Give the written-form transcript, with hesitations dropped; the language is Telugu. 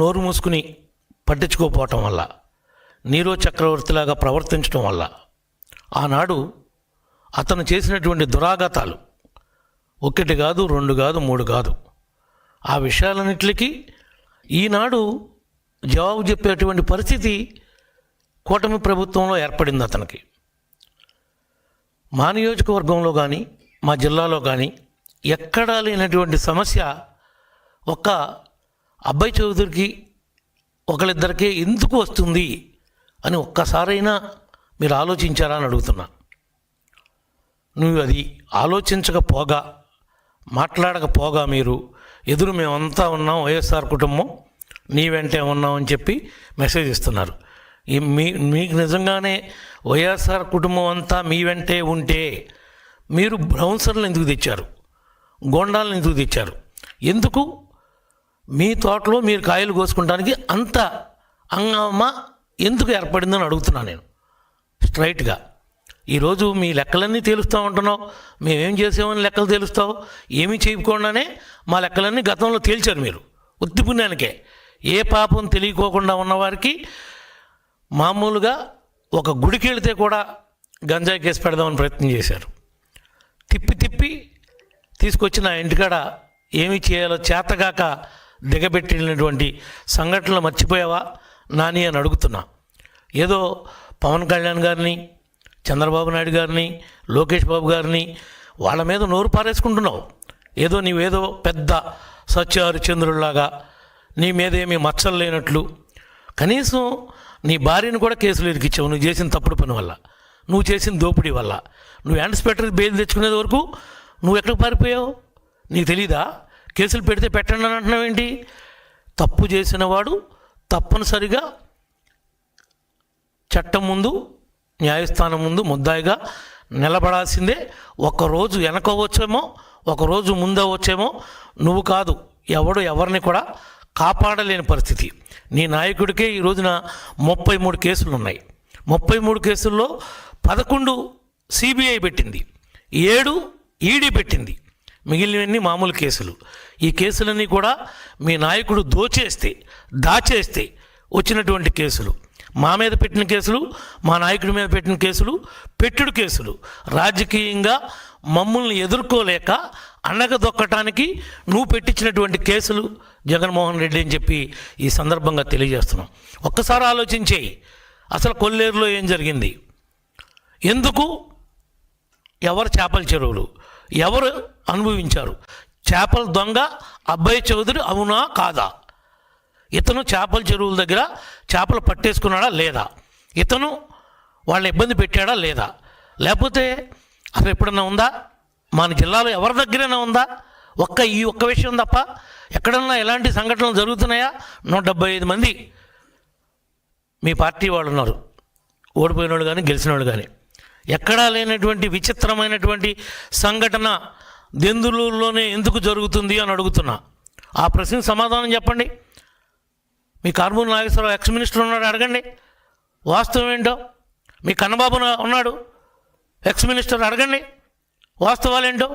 నోరు మూసుకుని పట్టించుకోకపోవటం వల్ల, నీరో చక్రవర్తిలాగా ప్రవర్తించడం వల్ల ఆనాడు అతను చేసినటువంటి దురాఘాతాలు ఒకటి కాదు, రెండు కాదు, మూడు కాదు, ఆ విషయాలన్నిటికీ ఈనాడు జవాబు చెప్పేటువంటి పరిస్థితి కూటమి ప్రభుత్వంలో ఏర్పడింది అతనికి. మా నియోజకవర్గంలో కానీ మా జిల్లాలో కానీ ఎక్కడా లేనటువంటి సమస్య ఒక్క అబ్బాయి చౌదరికి ఒకళ్ళిద్దరికే ఎందుకు వస్తుంది అని ఒక్కసారైనా మీరు ఆలోచించారా అని అడుగుతున్నా. నువ్వు అది ఆలోచించకపోగా, మాట్లాడకపోగా మీరు ఎదురు మేమంతా ఉన్నాం, వైఎస్ఆర్ కుటుంబం నీ వెంటే ఉన్నాం అని చెప్పి మెసేజ్ ఇస్తున్నారు. మీకు నిజంగానే వైఎస్ఆర్ కుటుంబం అంతా మీ వెంటే ఉంటే మీరు బ్రౌన్సర్లను ఎందుకు తెచ్చారు, గోండాలను ఎందుకు తెచ్చారు, ఎందుకు మీ తోటలో మీరు కాయలు కోసుకుంటానికి అంత హంగామా ఎందుకు ఏర్పడిందని అడుగుతున్నాను నేను స్ట్రైట్గా. ఈరోజు మీ లెక్కలన్నీ తేలుస్తూ ఉంటున్నావు, మేమేం చేసామని లెక్కలు తేలుస్తావు, ఏమీ చేయకుండానే మా లెక్కలన్నీ గతంలో తేల్చారు మీరు ఉత్తి పుణ్యానికే. ఏ పాపం తెలియకోకుండా ఉన్నవారికి మామూలుగా ఒక గుడికి వెళితే కూడా గంజాయి కేసు పెడదామని ప్రయత్నం చేశారు. తిప్పి తీసుకొచ్చి నా ఇంటికాడ ఏమి చేయాలో చేతగాక దిగబెట్టినటువంటి సంఘటనలు మర్చిపోయావా నాని అని అడుగుతున్నా. ఏదో పవన్ కళ్యాణ్ గారిని, చంద్రబాబు నాయుడు గారిని, లోకేష్ బాబు గారిని వాళ్ళ మీద నోరు పారేసుకుంటున్నావు. ఏదో నీవేదో పెద్ద సత్యహరిచంద్రుల్లాగా నీ మీద ఏమీ మచ్చలు లేనట్లు. కనీసం నీ భార్యను కూడా కేసులు ఇరికిచ్చావు నువ్వు చేసిన తప్పుడు పని వల్ల, నువ్వు చేసిన దోపిడీ వల్ల. నువ్వు ఇన్స్పెక్టర్ బెయిల్ తెచ్చుకునేది వరకు నువ్వు ఎక్కడికి పారిపోయావు నీకు తెలీదా? కేసులు పెడితే పెట్టండి అని అంటున్నావు ఏంటి? తప్పు చేసిన వాడు తప్పనిసరిగా చట్టం ముందు, న్యాయస్థానం ముందు ముద్దాయిగా నిలబడాల్సిందే. ఒకరోజు వెనకవచ్చేమో, ఒకరోజు ముందవచ్చేమో, నువ్వు కాదు ఎవడు ఎవరిని కూడా కాపాడలేని పరిస్థితి. నీ నాయకుడికే ఈ రోజున 33 కేసులు ఉన్నాయి. 33 కేసుల్లో 11 సిబిఐ పెట్టింది, 7 ఈడీ పెట్టింది, మిగిలినవన్నీ మామూలు కేసులు. ఈ కేసులన్నీ కూడా మీ నాయకుడు దాచేస్తే వచ్చినటువంటి కేసులు. మా మీద పెట్టిన కేసులు, మా నాయకుడి మీద పెట్టిన కేసులు పెట్టుడు కేసులు. రాజకీయంగా మమ్మల్ని ఎదుర్కోలేక అణగదొక్కటానికి నువ్వు పెట్టించినటువంటి కేసులు జగన్మోహన్ రెడ్డి అని చెప్పి ఈ సందర్భంగా తెలియజేస్తున్నాం. ఒక్కసారి ఆలోచించేయి, అసలు కొల్లేరులో ఏం జరిగింది, ఎందుకు, ఎవరు చేపల చెరువులు, ఎవరు అనుభవించారు, చేపల దొంగ అబ్బాయి చౌదరి అవునా కాదా, ఇతను చేపల చెరువుల దగ్గర చేపలు పట్టేసుకున్నాడా లేదా, ఇతను వాళ్ళని ఇబ్బంది పెట్టాడా లేదా, లేకపోతే అసలు ఎప్పుడన్నా ఉందా, మన జిల్లాలో ఎవరి దగ్గరైనా ఉందా, ఈ ఒక్క విషయం తప్ప ఎక్కడన్నా ఎలాంటి సంఘటనలు జరుగుతున్నాయా? 175 మంది మీ పార్టీ వాళ్ళు ఉన్నారు, ఓడిపోయిన వాళ్ళు కానీ గెలిచిన వాళ్ళు కానీ. ఎక్కడా లేనటువంటి విచిత్రమైనటువంటి సంఘటన దెందులూరులోనే ఎందుకు జరుగుతుంది అని అడుగుతున్నా. ఆ ప్రశ్నకు సమాధానం చెప్పండి. మీ కారుమూరి నాగేశ్వరరావు ఎక్స్ మినిస్టర్ ఉన్నాడు, అడగండి వాస్తవం ఏంటో. మీ కన్నబాబు ఉన్నాడు ఎక్స్ మినిస్టర్, అడగండి వాస్తవాలు ఏంటో.